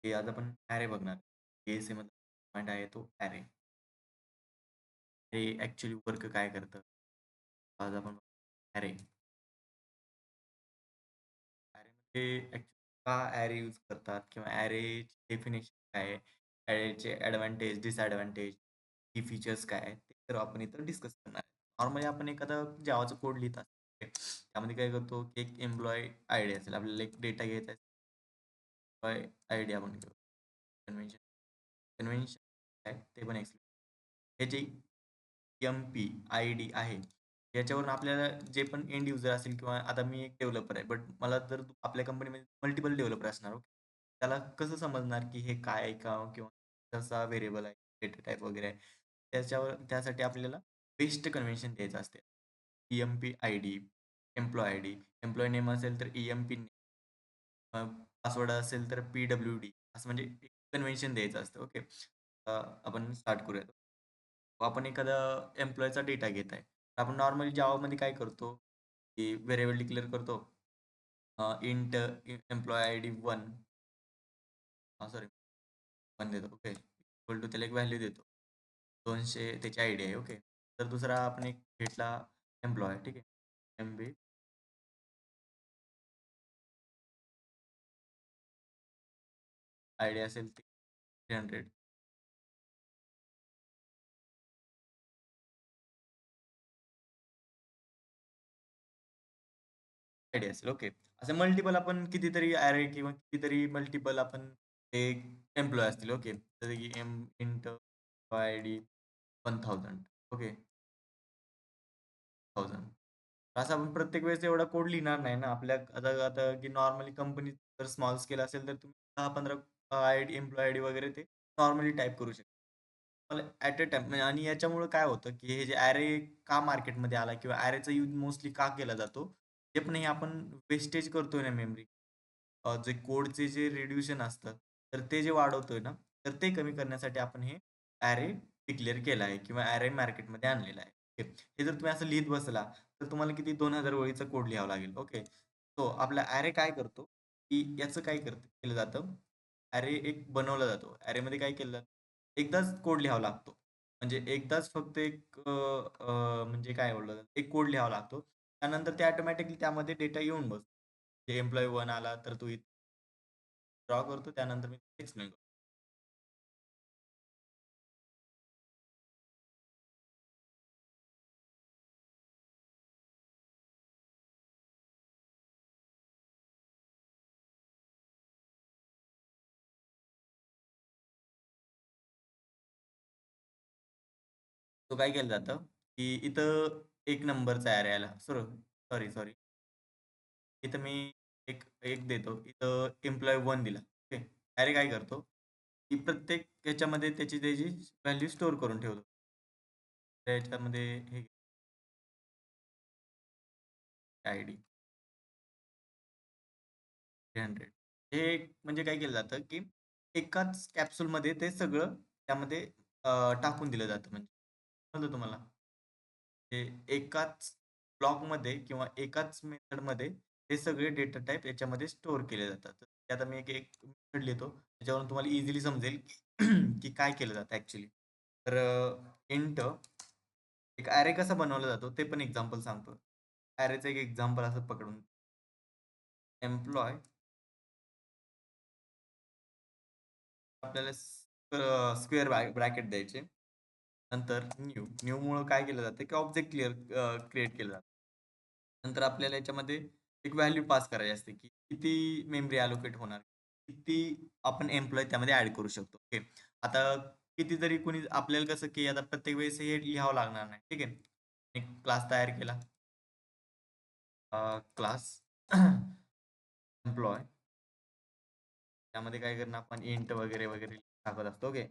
की आज आपण ॲरे बघणार. ए-एस-एमध्ये पॉइंट आहे तो ॲरे. ते ॲक्चुअली वर्क काय करतं? आज आपण ॲरे. ॲरेमध्ये ॲक्चुअली का ॲरे यूज करतात किंवा ॲरेची डेफिनेशन काय आहे? ॲरेचे ॲडव्हांटेज, डिसॲडव्हांटेज, की फीचर्स काय आहेत? ते तर आपण इथं डिस्कस करणार आहे. नॉर्मली आपण एखादा जावाचा कोड लिहित असतो. त्यामध्ये काय करतो, की एक एम्प्लॉयी आयडी असेल. आपल्याला एक डेटा घ्यायचा आहे. एम्प्लॉयी आयडी आपण घेऊ. कन्व्हेन्शन कन्व्हेन्शन काय ते पण एक्सप्लेन. हे जे एम-पी-आय-डी आहे. याच्यावरून आपल्याला जे पण एंड युजर असेल किंवा आता मी एक डेव्हलपर आहे. बट मला जर आपल्या कंपनीमध्ये मल्टिपल डेव्हलपर असणार. ओके. त्याला कसं समजणार की हे काय आहे का किंवा कसा व्हेरिएबल आहे, डेटा टाइप वगैरे आहे. त्यासाठी आपल्याला बेस्ट कन्व्हेन्शन द्यायचं असते. E-M-P-I-D, employee ID, employee name असेल तर ई-एम-पी नेम, पासवर्ड असेल तर पी-डब्ल्यू-डी असं म्हणजे एक कन्व्हेन्शन द्यायचं असतं. ओके. आपण स्टार्ट करूया. आपण एखादा एम्प्लॉयीचा डेटा घेत आहे. आपण नॉर्मली जावामध्ये काय करतो, की व्हेरिएबल डिक्लेअर करतो. इंट एम्प्लॉयी आयडी 1 सॉरी 1 देतो. ओके. इक्वल टू त्याला एक व्हॅल्यू देतो. 200 त्याची आयडी आहे. ओके. तर दुसरा आपण एक घेतला एम्प्लॉयी ठीक आहे. एम-बी आयडी असेल ती 300 आयडी असेल. ओके. असे मल्टिपल आपण कितीतरी अरे किंवा कितीतरी मल्टिपल आपण ते एम्प्लॉयी असतील. ओके. जसं की इंट आयडी 1000 ओके. 1000 असं आपण प्रत्येक वेळेस एवढा कोड लिहिणार नाही ना. आपल्या आता आता की नॉर्मली कंपनी जर स्मॉल स्केल असेल तर तुम्ही 10-15 आयडी एम्प्लॉयी आयडी वगैरे ते नॉर्मली टाइप करू शकता. मला ॲट अ टाईम म्हणजे आणि याच्यामुळं काय होतं, की हे जे ॲरे का मार्केटमध्ये आला किंवा ॲरेचा यूज मोस्टली का केला जातो? ते पण हे आपण वेस्टेज करतोय ना मेमरी. जे कोडचे जे रिड्युशन असतं, तर ते जे वाढवतोय ना, तर ते कमी करण्यासाठी आपण हे ॲरे डिक्लेअर केला आहे किंवा ॲरे मार्केटमध्ये आणलेला आहे. ओके. हे जर तुम्ही असं लिहित बसला, तर तुम्हाला किती 2000 ओळीचा कोड लिहावा लागेल. ओके. सो आपला ॲरे काय करतो, की याचं काय केलं जातं, ॲरे एक बनवला जातो. ॲरेमध्ये काय केलं जातं, एकदाच कोड लिहावा लागतो. म्हणजे एकदाच फक्त एक म्हणजे काय बोललं जातं, एक कोड लिहावा लागतो. त्यानंतर ते ऑटोमॅटिकली त्यामध्ये डेटा येऊन बसतो. जे एम्प्लॉयी 1 आला, तर तो ड्रॉ करतो. त्यानंतर मी एक्सप्लेन करतो. तो काय केलं जातं, की इथं 1 नंबरचा ॲरे आला. Sorry, sorry. इथं मी एक देतो. इथं एम्प्लॉयी 1 दिला. ओके. अरे काय करतो, की प्रत्येक ह्याच्यामध्ये त्याची व्हॅल्यू स्टोअर करून ठेवतो. त्याच्यामध्ये हे आयडी 300 हे म्हणजे काय केलं जातं, की एकाच कॅप्सूलमध्ये ते सगळं त्यामध्ये टाकून दिलं जातं म्हणजे. समजलं तुम्हाला? ते एकाच ब्लॉकमध्ये किंवा एकाच मेथडमध्ये हे सगळे डेटा टाइप याच्यामध्ये स्टोअर केले जातात. तर ते आता मी एक मेथड लिहितो. त्याच्यावरून तुम्हाला इझिली समजेल, की की काय केलं जातं ॲक्चुअली. तर इंट एक ॲरे कसा बनवला जातो ते पण एक्झाम्पल सांगतो. ॲरेचं एक एक्झाम्पल असं पकडून एम्प्लॉय आपल्याला स्क्वेअर ब्रॅकेट द्यायचे. नंतर न्यूमुळं काय केलं जातं, की ऑब्जेक्ट क्रिएट केलं जातं. नंतर आपल्याला याच्यामध्ये एक व्हॅल्यू पास करायची असते, की किती मेमरी अलोकेट होणार, किती आपण एम्प्लॉयी त्यामध्ये ॲड करू शकतो. ओके. आता कितीतरी कुणी आपल्याला कसं, की आता प्रत्येक वेळेस हे लिहावं लागणार नाही. ठीक आहे. एक क्लास तयार केला. क्लास एम्प्लॉय त्यामध्ये काय करणार आपण इंट वगैरे, वगैरे टाकत असतो. ओके.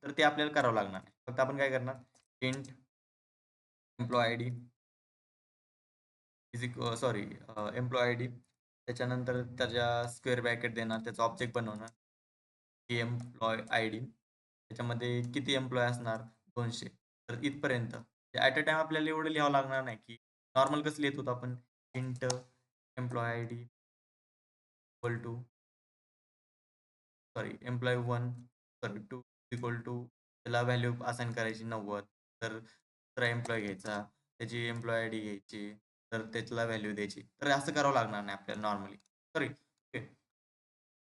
तर ते आपल्याला करावं लागणार नाही. फक्त आपण काय करणार int employee ID sorry employee ID त्याच्यानंतर त्याच्या स्क्वेअर ब्रॅकेट देणार, त्याचा ऑब्जेक्ट बनवणार. एम्प्लॉयी आयडी त्याच्यामध्ये किती एम्प्लॉयी असणार 200 तर इथपर्यंत ॲट अ टाईम आपल्याला एवढं लिहावं लागणार नाही, की नॉर्मल कसं लिहित होतो आपण int employee ID equal to sorry employee 1 sorry 2 equal to त्याला व्हॅल्यू असाइन करायची 90. तर दुसरा एम्प्लॉयी घ्यायचा, त्याची एम्प्लॉयी आयडी घ्यायची, तर त्याला व्हॅल्यू द्यायची. तर असं करावं लागणार नाही आपल्याला नॉर्मली. सॉरी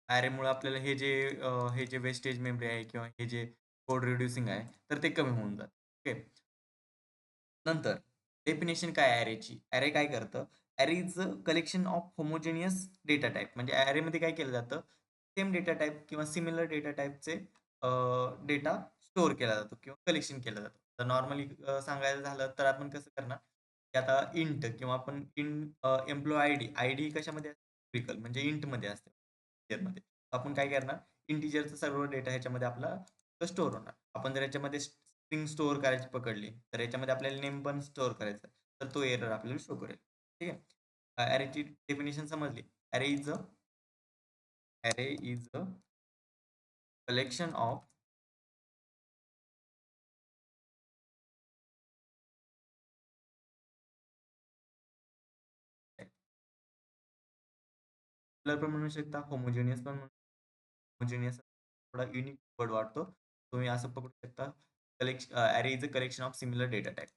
अरेमुळे आपल्याला हे जे वेस्टेज मेमरी आहे किंवा हे जे कोड रिड्युसिंग आहे, तर ते कमी होऊन जातं. ओके. नंतर डेफिनेशन काय आहे अरेची? अरे काय करतं? अरे is a collection of homogeneous data type. म्हणजे अरेमध्ये काय केलं जातं? सेम डेटा टाइप किंवा सिमिलर डेटा टाइपचे डेटा स्टोअर केला जातो किंवा कलेक्शन केलं जातं. तर नॉर्मली सांगायचं झालं तर आपण कसं करणार, की आता इंट किंवा आपण एम्प्लॉयी आयडी, आयडी कशामध्ये असते? म्हणजे इंटमध्ये असते. इंटिजरमध्ये. आपण काय करणार? इंटिजरचा सर्व डेटा ह्याच्यामध्ये आपला स्टोअर होणार. आपण जर याच्यामध्ये स्ट्रिंग स्टोअर करायची पकडली, तर याच्यामध्ये आपल्याला नेम पण स्टोअर करायचा तर तो एरर आपल्याला शो करेल. ठीक आहे. अरेची डेफिनिशन समजली. अरे इज अ अरे इज अ कलेक्शन ऑफ पण म्हणू शकता, होमोजेनियस पण होमोजेनियस थोडा युनिक वर्ड वाटतो. तुम्ही असं पकडू शकता, अरे is a collection of similar data type.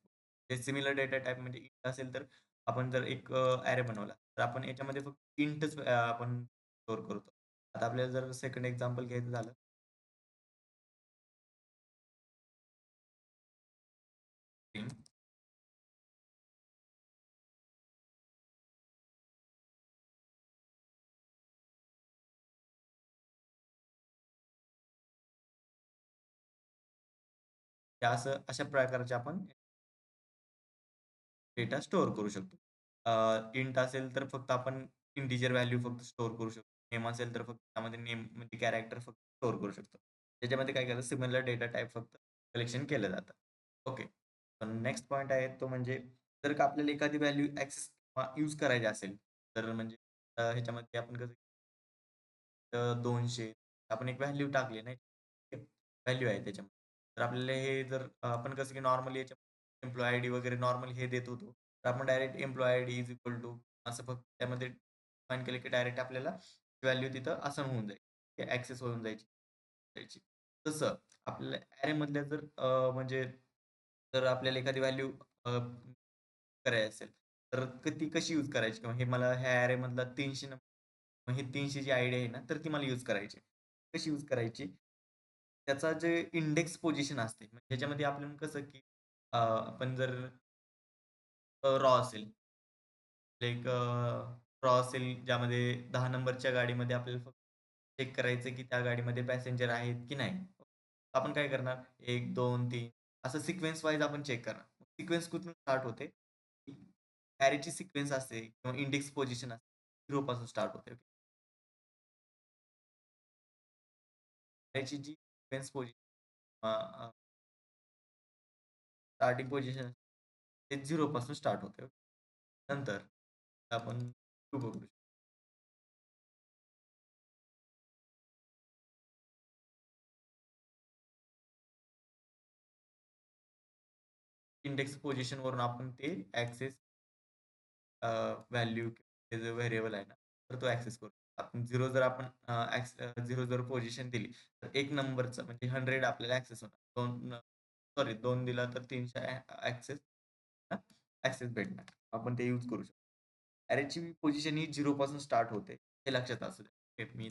हे सिमिलर डेटा टाइप म्हणजे इंट असेल तर आपण जर एक अरे बनवला, तर आपण याच्यामध्ये फक्त इंटच आपण स्टोअर करतो. आता आपल्याला जर सेकंड एक्झाम्पल घ्यायचं झालं, string, हे असं अशा प्रकारचे आपण डेटा स्टोअर करू शकतो. इंट असेल तर फक्त आपण इंटिजर व्हॅल्यू फक्त स्टोअर करू शकतो. नेम असेल तर फक्त त्यामध्ये नेम म्हणजे कॅरेक्टर फक्त स्टोअर करू शकतो. त्याच्यामध्ये काय केलं सिमिलर डेटा टाइप फक्त कलेक्शन केलं जातं. ओके. नेक्स्ट पॉइंट आहे तो म्हणजे जर का आपल्याला एखादी व्हॅल्यू ॲक्सेस किंवा यूज करायची असेल, तर म्हणजे ह्याच्यामध्ये आपण कसं 200 आपण एक व्हॅल्यू टाकली नाही, व्हॅल्यू आहे त्याच्यामध्ये. तर आपल्याला हे जर आपण कसं की नॉर्मली एम्प्लॉयी आयडी वगैरे नॉर्मली हे देत होतो. तर आपण direct employee ID is equal to असं फक्त त्यामध्ये डिफाइन केलं की डायरेक्ट आपल्याला व्हॅल्यू तिथं असाइन होऊन जाईल. ते ॲक्सेस होऊन जायची. तसं आपल्याला अरेमधल्या जर म्हणजे जर आपल्याला एखादी व्हॅल्यू करायची असेल, तर ती कशी यूज करायची? किंवा हे मला ह्या अरेमधला 300 मग ही 300 जी आयडी आहे ना, तर ती मला यूज करायची. कशी यूज करायची? त्याचा जे इंडेक्स पोझिशन असते, म्हणजे ह्याच्यामध्ये आपल्याला कसं की आपण जर रॉ असेल, एक रॉ असेल ज्यामध्ये 10 नंबरच्या गाडीमध्ये आपल्याला फक्त चेक करायचं की त्या गाडीमध्ये पॅसेंजर आहेत की नाही. आपण काय करणार 1, 2, 3 असं सिक्वेन्स वाईज आपण चेक करणार. सिक्वेन्स कुठून स्टार्ट होते? कॅरीची सिक्वेन्स असते किंवा इंडेक्स पोझिशन असते. 0 पासून स्टार्ट होते. त्याची जी सिक्वेन्स पोझिशन स्टार्टिंग पोझिशन ते 0 पासून स्टार्ट होते. नंतर आपण सुरू करू. इंडेक्स पोझिशनवरून आपण ते ॲक्सेस व्हॅल्यू ते जो व्हेरिएबल आहे ना, तर तो ॲक्सेस करू. आपण 0 जर आपण 0 जर पोझिशन दिली, तर 1 नंबरचं म्हणजे 100 आपल्याला ॲक्सेस होणार. 2 दिला तर 300 ॲक्सेस भेटणार. आपण ते यूज करू शकतो. अरेची पोझिशन ही 0 पासून स्टार्ट होते. हे लक्षात असू द्या. मी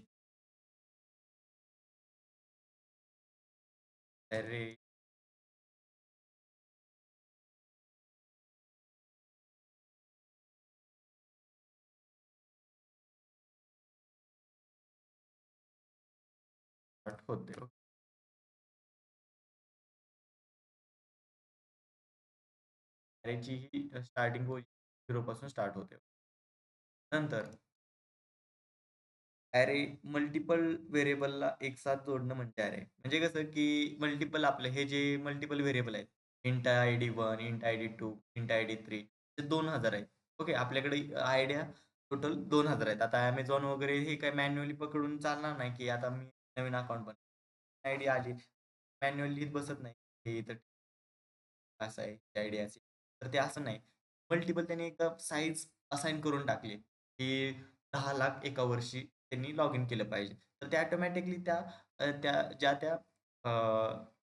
अरे स्टार्ट होते. अरेची ही स्टार्टिंग पोझिशन 0 पासून स्टार्ट होते. नंतर अरे मल्टिपल व्हेरिएबलला एक साथ जोडणं म्हणजे अरे. म्हणजे कसं की मल्टिपल आपले हे जे मल्टिपल व्हेरिएबल आहेत. Int ID 1, int ID 2, int ID 3 ते 2000 आहेत. ओके. आपल्याकडे आयडिया टोटल 2000 आहेत. आता Amazon वगैरे हे काही मॅन्युअली पकडून चालणार नाही, की आता मी नवीन अकाउंट आयडी आली. मॅन्युअली लिहीत बसत नाही. हे इथं असं आहे, ती आयडी अशी. तर ते असं नाही. मल्टिपल त्याने एकदा साइज असाइन करून टाकली, की 10,00,000 एका वर्षी त्यांनी लॉग इन केलं पाहिजे. तर ते ऑटोमॅटिकली त्या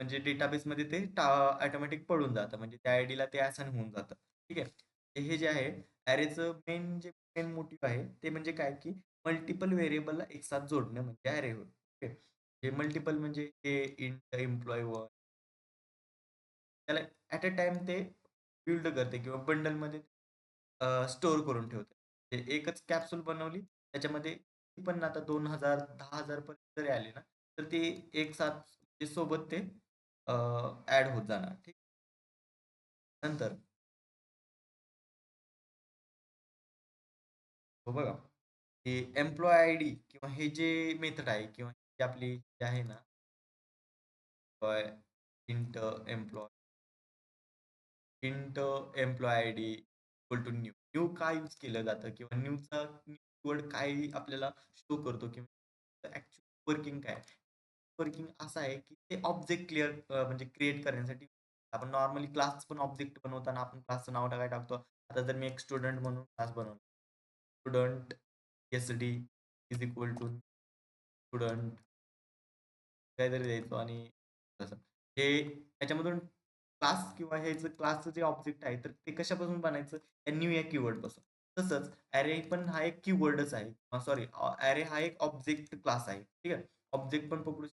म्हणजे डेटाबेसमध्ये ते ऑटोमॅटिक पडून जातं. म्हणजे त्या आयडीला ते असाइन होऊन जातं. ठीक आहे. हे जे आहे अरेचं मेन मोटिव्ह आहे ते म्हणजे काय, की मल्टिपल व्हेरिएबलला एकसाथ जोडणं म्हणजे अरे होय. ओके. हे मल्टिपल म्हणजे हे इंट एम्प्लॉयी त्याला ॲट अ टाईम ते बिल्ड करते किंवा बंडलमध्ये स्टोअर करून ठेवते. ते एकच कॅप्सूल बनवली त्याच्यामध्ये ती पण आता 2,000 10,000 पर्यंत जरी आली ना, तर ती एक साथ ते सोबत ते ॲड होत जाणार. ठीक. नंतर हो बघा, हे एम्प्लॉयी आयडी किंवा हे जे मेथड आहे किंवा ही आपली जी आहे ना, int employ int employee ID equal to new. New का यूज केलं जातं किंवा न्यूचा कीवर्ड काय आपल्याला शो करतो किंवा ॲक्चुअल वर्किंग काय? वर्किंग असं आहे, की ते ऑब्जेक्ट म्हणजे क्रिएट करण्यासाठी आपण नॉर्मली क्लास पण ऑब्जेक्ट बनवताना आपण क्लासचं नाव काय टाकतो. आता जर मी एक स्टुडंट म्हणून क्लास बनवला. Student SD is equal to student काहीतरी द्यायचो आणि तसं. हे त्याच्यामधून क्लास किंवा हे जे क्लासचं जे ऑब्जेक्ट आहे, तर ते कशापासून बनायचं? या न्यू या कीवर्डपासून. तसंच अरे पण हा एक कीवर्डच आहे. सॉरी अरे हा एक ऑब्जेक्ट क्लास आहे. ठीक आहे. ऑब्जेक्ट पण पकडू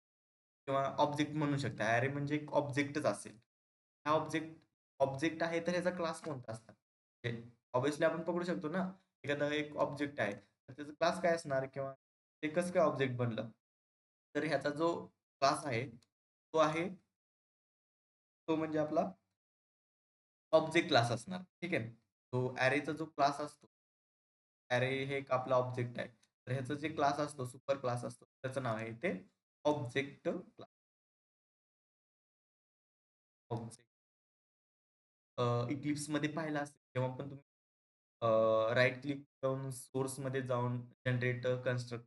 किंवा ऑब्जेक्ट म्हणू शकता. अरे म्हणजे एक ऑब्जेक्टच असेल. हा ऑब्जेक्ट आहे तर ह्याचा क्लास कोणता असणार? ऑब्व्हियसली आपण पकडू शकतो ना, एखादा एक ऑब्जेक्ट आहे, तर त्याचा क्लास काय असणार किंवा ते कसं काय ऑब्जेक्ट बनलं? तर ह्याचा जो क्लास आहे, तो आहे तो म्हणजे आपला ऑब्जेक्ट क्लास असणार. ठीक आहे. तो अरेचा जो क्लास असतो, अरे हे एक आपला ऑब्जेक्ट आहे. तर ह्याचा जे क्लास असतो, सुपर क्लास असतो, त्याचं नाव आहे ते ऑब्जेक्ट क्लास. ऑब्जेक्ट Eclipseमध्ये पाहिलं असेल, जेव्हा पण तुम्ही राइट क्लिक करून सोर्समध्ये जाऊन जनरेट कन्स्ट्रक्ट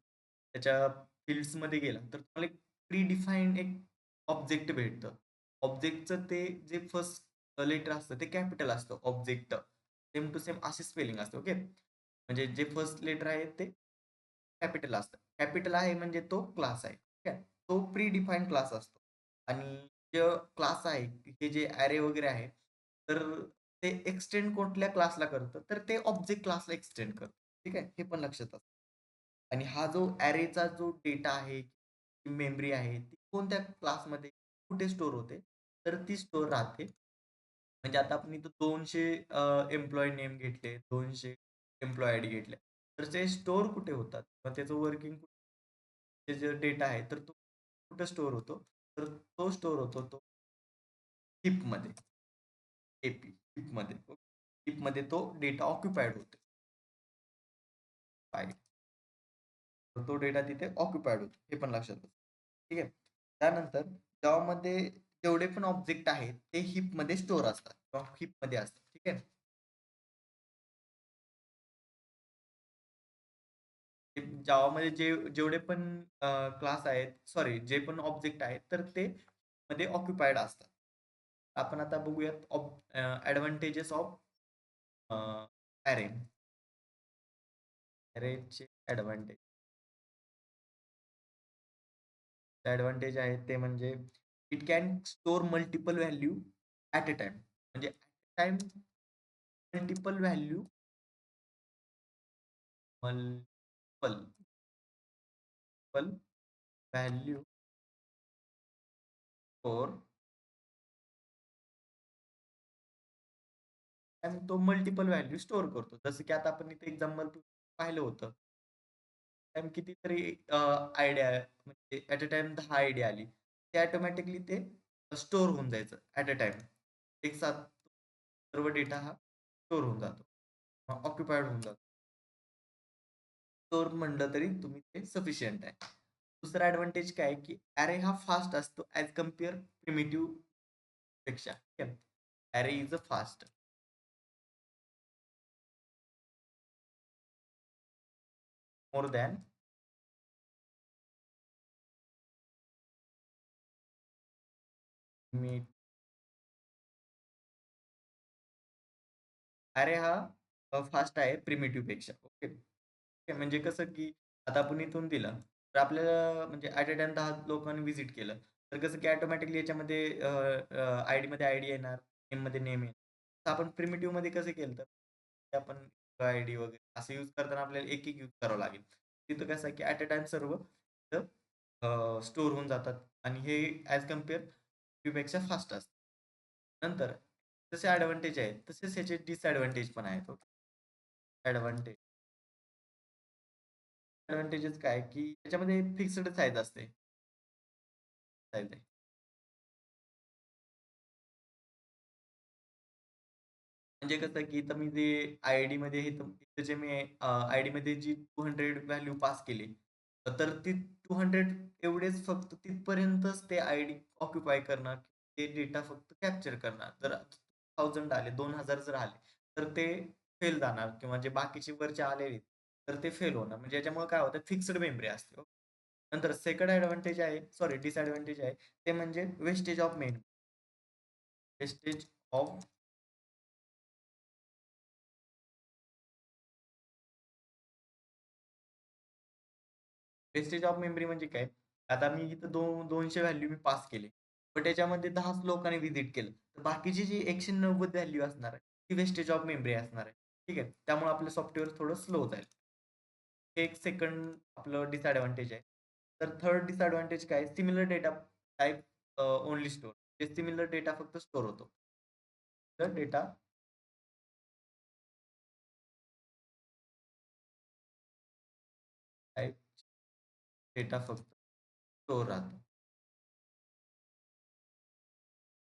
त्याच्या फील्ड्समध्ये गेला, तर तुम्हाला एक प्री डिफाईन्ड एक ऑब्जेक्ट भेटतं. ऑब्जेक्टचं ते जे फर्स्ट लेटर असतं ते कॅपिटल असतं ऑब्जेक्ट. सेम टू सेम अशी स्पेलिंग असते. ओके. म्हणजे जे फर्स्ट लेटर आहे ते कॅपिटल असतं. कॅपिटल आहे म्हणजे तो क्लास आहे. ठीक आहे. तो प्री डिफाईन्ड क्लास असतो. आणि जे क्लास आहे, हे जे अरे वगैरे आहे, तर ते एक्सटेंड कुठल्या क्लासला करतं, तर ते ऑब्जेक्ट क्लासला एक्सटेंड करतं. ठीक आहे. हे पण लक्षात असतं. आणि हा जो अरेचा जो डेटा आहे, मेमरी आहे, ती कोणत्या क्लासमध्ये कुठे स्टोअर होते, तर ती स्टोअर राहते. म्हणजे आता आपण इथं 200 एम्प्लॉयी नेम घेतले, 200 एम्प्लॉयी आयडी घेतले. तर ते स्टोअर कुठे होतात? मग त्याचं वर्किंग ते जे डेटा आहे, तर तो कुठे स्टोअर होतो? तर तो स्टोअर होतो तो हिपमध्ये. एपी हिपमध्ये. हिपमध्ये तो डेटा ऑक्युपाईड होतो. फाईल. तर तो डेटा तिथे ऑक्युपाईड होतो. हे पण लक्षात असतं. ठीक आहे. त्यानंतर Javaमध्ये जेवढे पण ऑब्जेक्ट आहेत, ते हिपमध्ये स्टोअर असतात किंवा हिपमध्ये असतात. ठीक आहे. Javaमध्ये जेवढे पण क्लास आहेत, सॉरी जे पण ऑब्जेक्ट आहेत, तर ते मध्ये ऑक्युपाईड असतात. आपण आता बघूयात ॲडव्हांटेजेस ऑफ अरे. अरेचे ॲडव्हांटेज. ॲडव्हांटेज आहेत ते म्हणजे it can store multiple value at a time. म्हणजे at a time multiple multiple value store आणि तो मल्टिपल व्हॅल्यू स्टोअर करतो. जसं की आता आपण इथे एक्झाम्पल पाहिलं होतं. टाईम कितीतरी आयडिया म्हणजे ॲट अ टाईम 10 आयडिया आली. ते ऑटोमॅटिकली ते स्टोअर होऊन जायचं ॲट अ टाईम. एक साथ सर्व डेटा हा स्टोअर होऊन जातो. ऑक्युपाईड होऊन जातो. स्टोअर म्हणलं तरी तुम्ही ते सफिशियंट आहे. दुसरा ॲडव्हांटेज काय आहे, की अरे हा फास्ट असतो ॲज कंपेअर प्रिमिटिव्ह पेक्षा. ठीक आहे. Array is a fast. More than मी अरे हा फास्ट आहे प्रिमिटिव्ह पेक्षा. ओके. म्हणजे कसं की आता आपण इथून दिलं, तर आपल्याला म्हणजे ॲट अ टाईम 10 लोकांनी व्हिजिट केलं. तर कसं की ऑटोमॅटिकली याच्यामध्ये आयडीमध्ये आयडी येणार, नेममध्ये नेम येणार. तर आपण प्रिमिटिव्हमध्ये कसं केलं तर ते आपण आयडी वगैरे असं यूज करताना आपल्याला एक-एक यूज करावं लागेल. तिथं कसं आहे की ॲट अ टाईम सर्व स्टोअर होऊन जातात आणि हे ॲज कंपेअर क्यूपेक्षा फास्ट असतं. नंतर जसे एडव्हांटेज आहेत, तसेच ह्याचे डिसएडव्हांटेज पण आहेत. एडव्हांटेज एडव्हांटेजेस काय, की त्याच्यामध्ये फिक्स्ड साईज असते. साईज आहे. म्हणजे कसं की इथं मी जे आय-डीमध्ये हे इथं जे मी आय-डीमध्ये जी 200 व्हॅल्यू पास केली, तर ती 200 एवढेच फक्त तिथपर्यंतच ते आयडी ऑक्युपाय करणार. ते डेटा फक्त कॅप्चर करणार. जर 1000 आले, 2000 जर आले, तर ते फेल जाणार किंवा जे बाकीचे वरचे आलेले, तर ते फेल होणार. म्हणजे याच्यामुळे काय होतं फिक्स्ड मेमरी असते हो. नंतर सेकंड एडव्हांटेज आहे, सॉरी डिसएडव्हांटेज आहे, ते म्हणजे wastage of memory. Wastage of wastage of memory म्हणजे काय? आता मी इथं 200 व्हॅल्यू मी पास केले. पण त्याच्यामध्ये 10च लोकांनी व्हिजिट केलं. तर बाकीची जी 190 व्हॅल्यू असणार आहे, ती वेस्टेज ऑफ मेमरी असणार आहे. ठीक आहे. त्यामुळे आपलं सॉफ्टवेअर थोडं स्लो जाईल. हे एक सेकंड आपलं डिसएडव्हांटेज आहे. तर थर्ड डिसएडव्हांटेज काय? Similar data type only store. ते सिमिलर डेटा फक्त स्टोअर होतो. तर डेटा टाइप डेटा फक्त स्टोअर राहतो.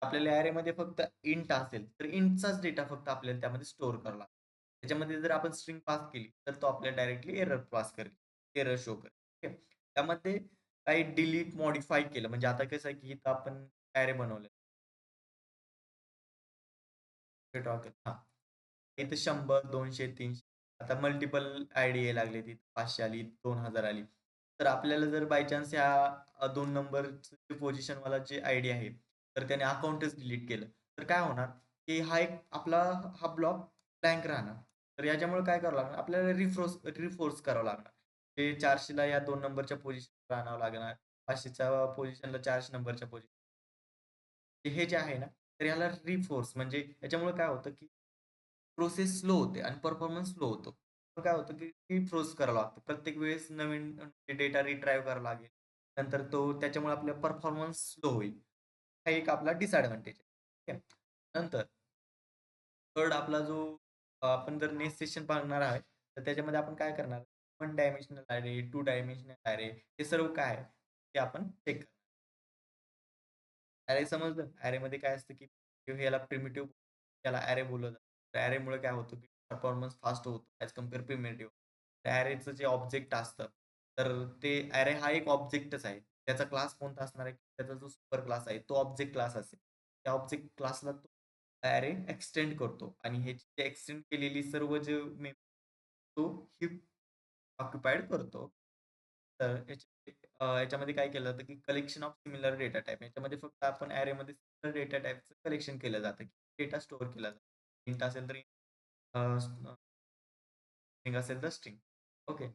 आपल्याला ॲरेमध्ये फक्त इंट असेल, तर इंटचाच डेटा फक्त आपल्याला त्यामध्ये स्टोअर करावा लागतो. त्याच्यामध्ये जर आपण स्ट्रिंग पास केली, तर तो आपल्याला डायरेक्टली एरर पास करेल, एरर शो करेल. ठीक आहे. त्यामध्ये काही डिलीट, मॉडिफाय केलं म्हणजे आता कसं आहे, की इथं आपण ॲरे बनवले. हां. इथं 100, 200, 300 आता मल्टिपल आयडी यायला लागले. तिथं 500 आली, 2000 आली. तर आपल्याला जर बाय चान्स ह्या 2 नंबरची पोझिशनवाला जे आयडी आहे, तर त्याने अकाउंटच डिलीट केलं. तर काय होणार, की हा एक आपला हा ब्लॉक ब्लँक राहणार. तर याच्यामुळे काय करावं लागणार, आपल्याला रिफोर्स करावं लागणार. ते 400ला या 2 नंबरच्या पोझिशनला आणावं लागणार. 500च्या पोझिशनला 400 नंबरच्या पोझिशन हे जे आहे ना, तर ह्याला रिफोर्स म्हणजे याच्यामुळे काय होतं, की प्रोसेस स्लो होते आणि परफॉर्मन्स स्लो होतो. मग काय होतं, की रिफ्रोज करावं लागतं. प्रत्येक वेळेस नवीन डेटा रिट्राईव्ह करावा लागेल. नंतर तो त्याच्यामुळे आपला परफॉर्मन्स स्लो होईल. हा एक आपला डिसएडव्हांटेज आहे. ठीक आहे. नंतर थर्ड आपला जो आपण जर नेक्स्ट सेशन पाहणार आहे, तर त्याच्यामध्ये आपण काय करणार? 1 डायमेन्शनल अॅरे, 2 डायमेन्शनल अॅरे हे सर्व काय आहे? ते आपण चेक अॅरे समजलं? अॅरेमध्ये काय असतं, की ह्याला प्रिमिटिव्ह त्याला अॅरे बोललं जातं. तर अॅरेमुळे काय होतं, की परफॉर्मन्स फास्ट होतो ॲज कंपेअर प्रिमिटिव्ह. त्या अॅरेचं जे ऑब्जेक्ट असतं, तर ते अॅरे हा एक ऑब्जेक्टच आहे. त्याचा क्लास कोणता असणार आहे? त्याचा जो सुपर क्लास आहे, तो ऑब्जेक्ट क्लास असेल. त्या ऑब्जेक्ट क्लासला तो अॅरे एक्सटेंड करतो आणि ह्याची एक्सटेंड केलेली सर्व जे तो हिप ऑक्युपाईड करतो. तर याच्यामध्ये काय केलं जातं, की collection of similar data type याच्यामध्ये फक्त आपण अॅरेमध्ये सिमिलर डेटा टाइपचं कलेक्शन केलं जातं. डेटा स्टोअर केला जातो. इंट असेल तर स्ट्रिंग असेल तर स्ट्रिंग. ओके.